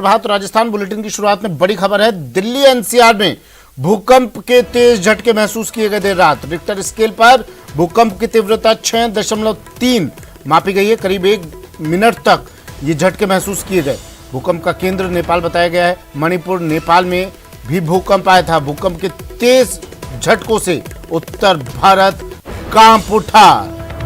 प्रभात Rajasthan bulletin की शुरुआत में बड़ी खबर है। दिल्ली एनसीआर में भूकंप के तेज झटके महसूस किए गए देर रात। रिक्टर स्केल पर भूकंप की तीव्रता 6.3 मापी गई है। करीब 1 मिनट तक ये झटके महसूस किए गए। भूकंप का केंद्र नेपाल बताया गया है। मणिपुर नेपाल में भी भूकंप आया था। भूकंप के तेज झटकों से उत्तर भारत कांप उठा।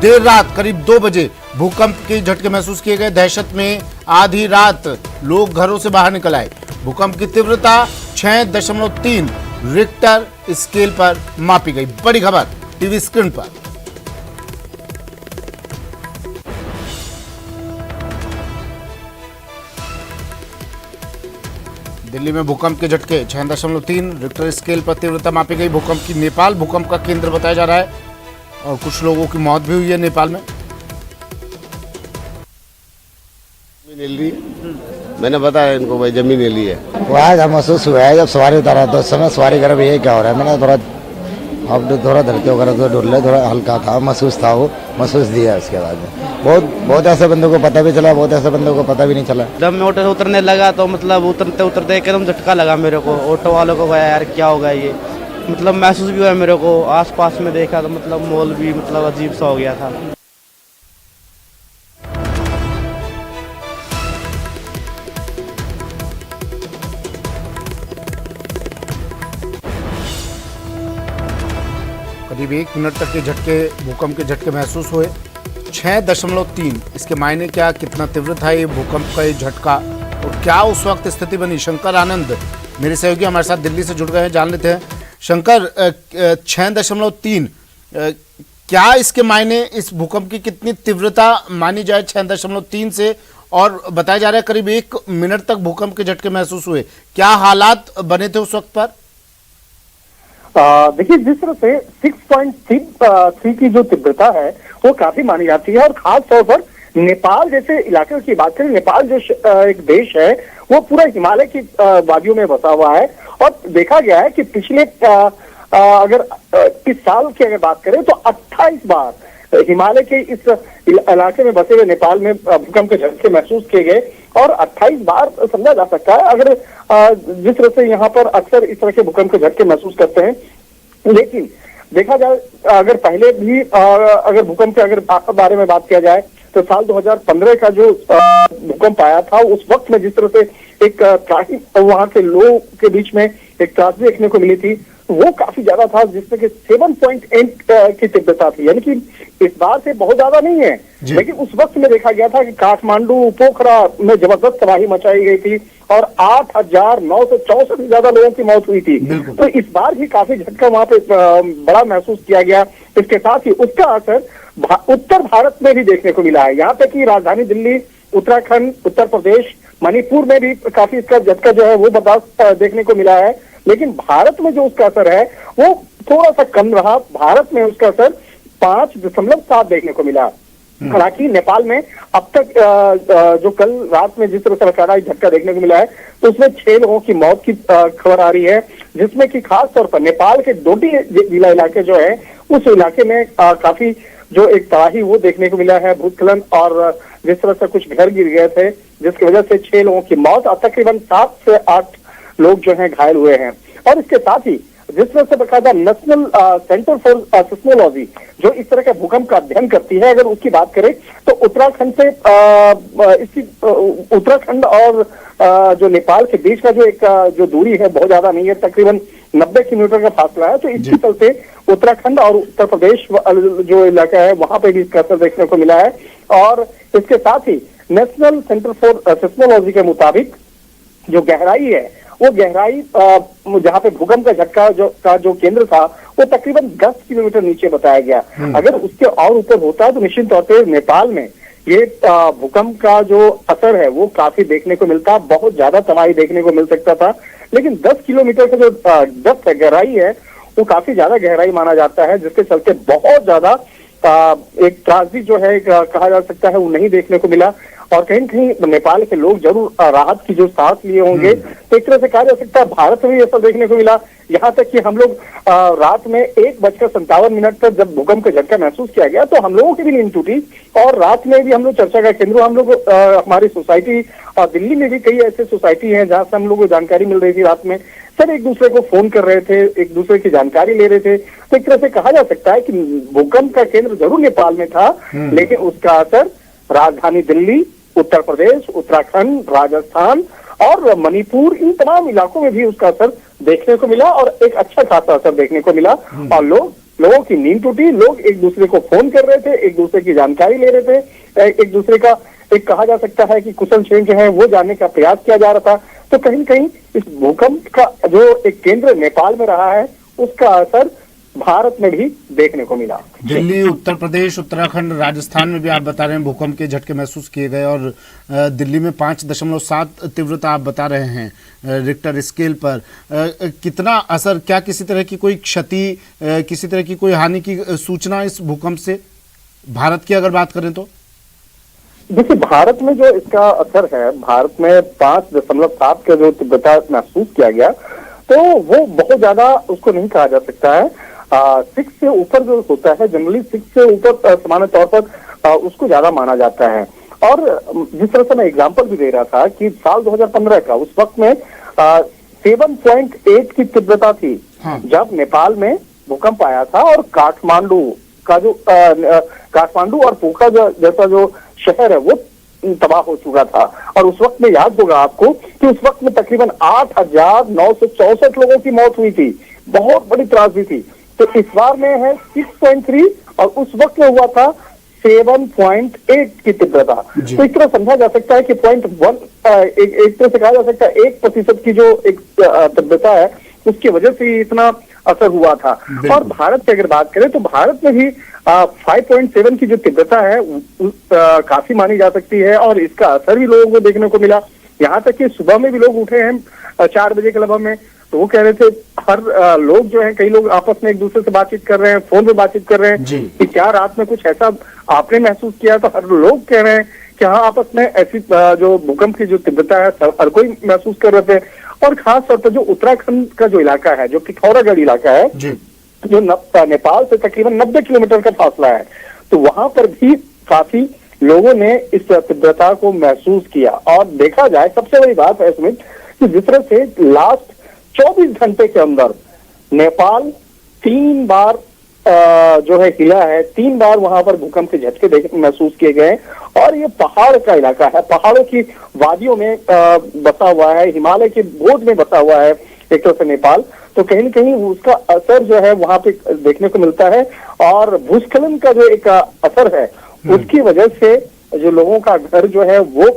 देर रात करीब 2 बजे भूकंप के झटके महसूस किए गए। दहशत में आधी रात लोग घरों से बाहर निकल आए। भूकंप की तीव्रता 6.3 रिक्टर स्केल पर मापी गई। बड़ी खबर टीवी स्क्रीन पर। दिल्ली में भूकंप के झटके 6.3 रिक्टर स्केल पर तीव्रता मापी गई। भूकंप की नेपाल भूकंप का केंद्र बताया जा रहा है और कुछ लोगों की मौत भी हुई है नेपाल में। मैंने बताया इनको भाई जमीन ले ली है। वो आज महसूस हुआ है जब सवारी उतारा तो उस समय सवारी कर ये क्या हो रहा है। मैंने थोड़ा धरती वगैरह तो डुल्ले थोड़ा हल्का था, महसूस था, वो महसूस दिया। उसके बाद में बहुत ऐसे बंदों को पता भी चला, बहुत ऐसे बंदों को पता भी नहीं चला। जब मैं ऑटो से उतरने लगा तो मतलब उतरते एकदम झटका लगा मेरे को। ऑटो वालों को गया यार क्या होगा ये, मतलब महसूस भी हुआ मेरे को। आसपास में देखा तो मतलब माहौल भी मतलब अजीब सा हो गया था। करीब 1 मिनट तक के झटके भूकंप के झटके महसूस हुए। 6.3 इसके मायने क्या, कितना तीव्र था ये भूकंप का ये झटका और क्या उस वक्त स्थिति बनी। शंकर आनंद मेरे सहयोगी हमारे साथ दिल्ली से जुड़ गए हैं, जान लेते हैं। शंकर, 6.3 क्या इसके मायने, इस भूकंप की कितनी तीव्रता मानी जाए 6.3 से, और बताया जा रहा है करीब 1 मिनट तक भूकंप के झटके महसूस हुए। क्या हालात बने थे उस वक्त पर? देखिए, जिस तरह से 6.3 की जो तीव्रता है वो काफी मानी जाती है, और खास तौर पर नेपाल जैसे इलाके की बात करें। नेपाल जो एक देश है वो पूरा हिमालय की वादियों में बसा हुआ है, और देखा गया है कि पिछले अगर इस साल की अगर बात करें तो 28 बार हिमालय के इस इलाके में बसे हुए नेपाल में भूकंप के झटके महसूस किए गए, और 28 बार समझा जा सकता है अगर जिस तरह से यहाँ पर अक्सर इस तरह के भूकंप के झटके महसूस करते हैं। लेकिन देखा जाए अगर पहले भी अगर भूकंप के अगर बारे में बात किया जाए तो साल 2015 का जो भूकंप आया था उस वक्त में जिस तरह से एक त्राही वहां के लोगों के बीच में एक त्रासदी देखने को मिली थी, वो काफी ज्यादा था, जिसमें कि 7.8 की तीव्रता थी। यानी कि इस बार से बहुत ज्यादा नहीं है, लेकिन उस वक्त में देखा गया था कि काठमांडू पोखरा में जबरदस्त तबाही मचाई गई थी और 8,964 से ज्यादा लोगों की मौत हुई थी। तो इस बार भी काफी झटका वहां पे बड़ा महसूस किया गया। इसके साथ ही उसका असर उत्तर भारत में भी देखने को मिला है। यहाँ तक कि राजधानी दिल्ली, उत्तराखंड, उत्तर प्रदेश, मणिपुर में भी काफी इसका झटका जो है वो बर्दाश्त देखने को मिला है। लेकिन भारत में जो उसका असर है वो थोड़ा सा कम रहा। भारत में उसका असर 5.7 देखने को मिला। हालांकि नेपाल में अब तक जो कल रात में जिस तरह से बकायदा झटका देखने को मिला है तो उसमें 6 लोगों की मौत की खबर आ रही है, जिसमें कि खास तौर पर नेपाल के डोटी जिला इलाके जो है उस इलाके में काफी जो एक तबाही वो देखने को मिला है, भूस्खलन, और जिस तरह से कुछ घर गिर गए थे जिसकी वजह से 6 लोगों की मौत और तकरीबन 7 से 8 लोग जो हैं घायल हुए हैं। और इसके साथ ही जिस तरह से बकायदा नेशनल सेंटर फॉर सिस्मोलॉजी जो इस तरह के भूकंप का अध्ययन करती है, अगर उसकी बात करें तो उत्तराखंड से उत्तराखंड और जो नेपाल के बीच का जो एक जो दूरी है बहुत ज्यादा नहीं है, तकरीबन 90 किलोमीटर का फासला है। तो इसके चलते उत्तराखंड और उत्तर प्रदेश जो इलाका है वहां पे भी इसका असर देखने को मिला है। और इसके साथ ही नेशनल सेंटर फॉर सिस्मोलॉजी के मुताबिक जो गहराई है वो गहराई जहाँ पे भूकंप का झटका जो केंद्र था वो तकरीबन 10 किलोमीटर नीचे बताया गया। अगर उसके और ऊपर होता तो निश्चित तौर पर नेपाल में ये भूकंप का जो असर है वो काफी देखने को मिलता, बहुत ज्यादा तबाही देखने को मिल सकता था। लेकिन 10 किलोमीटर का जो डेप्थ है, गहराई है, वो काफी ज्यादा गहराई माना जाता है, जिसके चलते बहुत ज्यादा एक त्रासदी जो है कहा जा सकता है वो नहीं देखने को मिला। और कहीं कहीं नेपाल के लोग जरूर राहत की जो सांस लिए होंगे। तो एक तरह से कहा जा सकता है भारत में भी ऐसा देखने को मिला। यहाँ तक कि हम लोग रात में 1:57 पर जब भूकंप का झटका महसूस किया गया तो हम लोगों की भी नींद टूटी। और रात में भी हम लोग चर्चा का केंद्र, हम लोग हमारी सोसाइटी दिल्ली में भी कई ऐसे सोसाइटी हैं जहां से हम लोग को जानकारी मिल रही थी। रात में सब एक दूसरे को फोन कर रहे थे, एक दूसरे की जानकारी ले रहे थे। तो एक तरह से कहा जा सकता है कि भूकंप का केंद्र जरूर नेपाल में था, लेकिन उसका असर राजधानी दिल्ली, उत्तर प्रदेश, उत्तराखंड, राजस्थान और मणिपुर, इन तमाम इलाकों में भी उसका असर देखने को मिला और एक अच्छा खासा असर देखने को मिला। और लोगों की नींद टूटी, लोग एक दूसरे को फोन कर रहे थे, एक दूसरे की जानकारी ले रहे थे, एक दूसरे का एक कहा जा सकता है कि कुशल क्षेम जो है वो जानने का प्रयास किया जा रहा था। तो कहीं न कहीं इस भूकंप का जो एक केंद्र नेपाल में रहा है उसका असर भारत में भी देखने को मिला। दिल्ली, उत्तर प्रदेश, उत्तराखंड, राजस्थान में भी आप बता रहे हैं भूकंप के झटके महसूस किए गए और दिल्ली में 5.7 तीव्रता आप बता रहे हैं रिक्टर स्केल पर। कितना असर, क्या किसी तरह की कोई क्षति, किसी तरह की कोई हानि की सूचना इस भूकंप से भारत की अगर बात करें तो? देखिए, भारत में जो इसका असर है, भारत में 5.7 का जो तीव्रता महसूस किया गया तो वो बहुत ज्यादा उसको नहीं कहा जा सकता है। 6 से ऊपर जो होता है, जनरली 6 से ऊपर सामान्य तौर पर उसको ज्यादा माना जाता है। और जिस तरह से मैं एग्जांपल भी दे रहा था कि साल 2015 का उस वक्त में 7.8 की तीव्रता थी जब नेपाल में भूकंप आया था। और काठमांडू का जो काठमांडू और पोखरा जैसा जो शहर है वो तबाह हो चुका था। और उस वक्त में याद होगा आपको कि उस वक्त में तकरीबन 8,964 लोगों की मौत हुई थी, बहुत बड़ी त्रासदी थी। तो इस बार में है 6.3 और उस वक्त में हुआ था 7.8 की तीव्रता। तो इस तरह समझा जा सकता है कि 0.1 एक तरह से कहा जा सकता है 1% की जो एक तीव्रता है उसकी वजह से इतना असर हुआ था। और भारत की अगर बात करें तो भारत में भी 5.7 की जो तीव्रता है काफी मानी जा सकती है और इसका असर भी लोगों को देखने को मिला। यहाँ तक कि सुबह में भी लोग उठे हैं 4 बजे के लगभग में, तो वो कह रहे थे हर लोग जो है, कई लोग आपस में एक दूसरे से बातचीत कर रहे हैं, फोन पे बातचीत कर रहे हैं कि क्या रात में कुछ ऐसा आपने महसूस किया। तो हर लोग कह रहे हैं कि हाँ, आपस में ऐसी जो भूकंप की जो तीव्रता है हर कोई महसूस कर रहे थे। और खास तौर पर जो उत्तराखंड का जो इलाका है, जो पिथौरागढ़ इलाका है, जो नेपाल से तकरीबन 90 किलोमीटर का फासला है, तो वहां पर भी काफी लोगों ने इस तीव्रता को महसूस किया। और देखा जाए, सबसे बड़ी बात है इसमें कि जिस तरह से लास्ट 24 घंटे के अंदर नेपाल 3 बार जो है हिला है, 3 बार वहां पर भूकंप के झटके महसूस किए गए। और ये पहाड़ का इलाका है, पहाड़ों की वादियों में बसा हुआ है, हिमालय के गोद में बसा हुआ है एक तरह से नेपाल। तो कहीं न कहीं उसका असर जो है वहां पे देखने को मिलता है। और भूस्खलन का जो एक असर है उसकी वजह से जो लोगों का घर जो है वो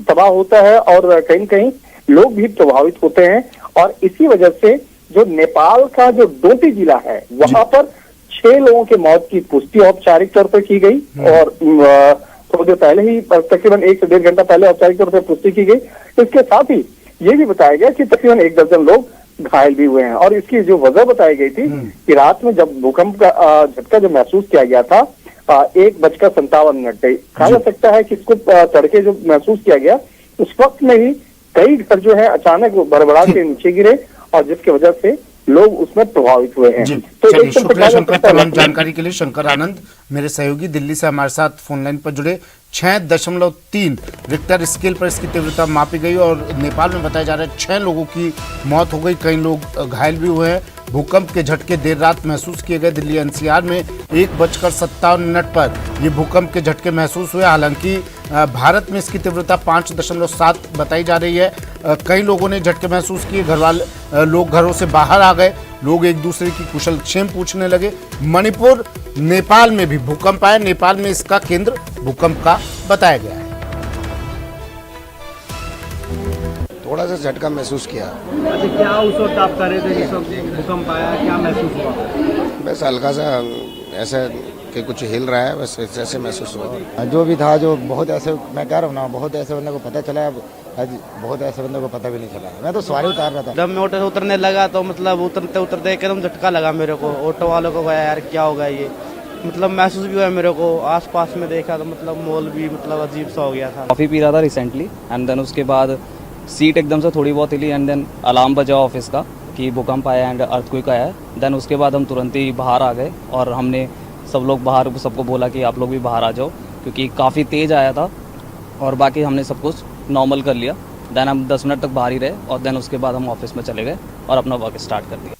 तबाह होता है और कहीं न कहीं लोग भी प्रभावित होते हैं। और इसी वजह से जो नेपाल का जो डोटी जिला है वहां पर 6 लोगों की मौत की पुष्टि औपचारिक तौर पर की गई और थोड़ी देर पहले ही, तकरीबन 1 से 1.5 घंटा पहले औपचारिक तौर पर पुष्टि की गई। इसके साथ ही ये भी बताया गया कि तकरीबन 1 दर्जन लोग घायल भी हुए हैं। और इसकी जो वजह बताई गई थी कि रात में जब भूकंप का झटका जो महसूस किया गया था 1:57 कहा जा सकता है कि इसको तड़के जो महसूस किया गया उस वक्त में ही कई घर जो है अचानक भरभरा के नीचे गिरे और जिसकी वजह से लोग उसमें प्रभावित हुए हैं। तो चलिए, शुक्रिया शंकर, तमाम जानकारी के लिए। शंकर आनंद मेरे सहयोगी दिल्ली से हमारे साथ फोन लाइन पर जुड़े। 6.3 रिक्टर स्केल पर इसकी तीव्रता मापी गई और नेपाल में बताया जा रहा है 6 लोगों की मौत हो गई, कई लोग घायल भी हुए हैं। भूकंप के झटके देर रात महसूस किए गए। दिल्ली एनसीआर में 1:57 पर ये भूकंप के झटके महसूस हुए। हालांकि भारत में इसकी तीव्रता 5.7 बताई जा रही है। कई लोगों ने झटके महसूस किए, लोग घरों से बाहर आ गए, लोग एक दूसरे की कुशल क्षेम पूछने लगे। मणिपुर, नेपाल में भी भूकंप आया, नेपाल में इसका केंद्र भूकंप का बताया गया है। थोड़ा सा झटका महसूस किया। अच्छा, क्या उस वक्त आप कर रहे थे जिस वक्त भूकंप आया, क्या महसूस हुआ? बस हल्का सा ऐसा कि कुछ हिल रहा है, बस ऐसे महसूस हुआ। जो भी था, जो बहुत ऐसे, मैं कह रहा हूँ ना, बहुत ऐसे बंदे को पता चला, आज बहुत ऐसे बंदे को पता भी नहीं चला। मैं तो सवारी उतार रहा था, जब मैं ऑटो से उतरने लगा तो मतलब उतरते उतरते एकदम झटका लगा मेरे को। ऑटो वालों को गया यार क्या होगा ये, मतलब महसूस भी हुआ मेरे को, आसपास में देखा तो मतलब माहौल भी मतलब अजीब सा हो गया था। कॉफ़ी पी रहा था रिसेंटली एंड देन उसके बाद सीट एकदम से थोड़ी बहुत हिली एंड देन अलार्म बजा ऑफिस का कि भूकंप आया एंड अर्थक्वेक आया है। देन उसके बाद हम तुरंत ही बाहर आ गए और हमने सब लोग बाहर सबको बोला कि आप लोग भी बाहर आ जाओ, क्योंकि काफ़ी तेज़ आया था। और बाकी हमने सब कुछ नॉर्मल कर लिया। देन हम 10 मिनट तक बाहर ही रहे और देन उसके बाद हम ऑफिस में चले गए और अपना वर्क स्टार्ट कर दिया।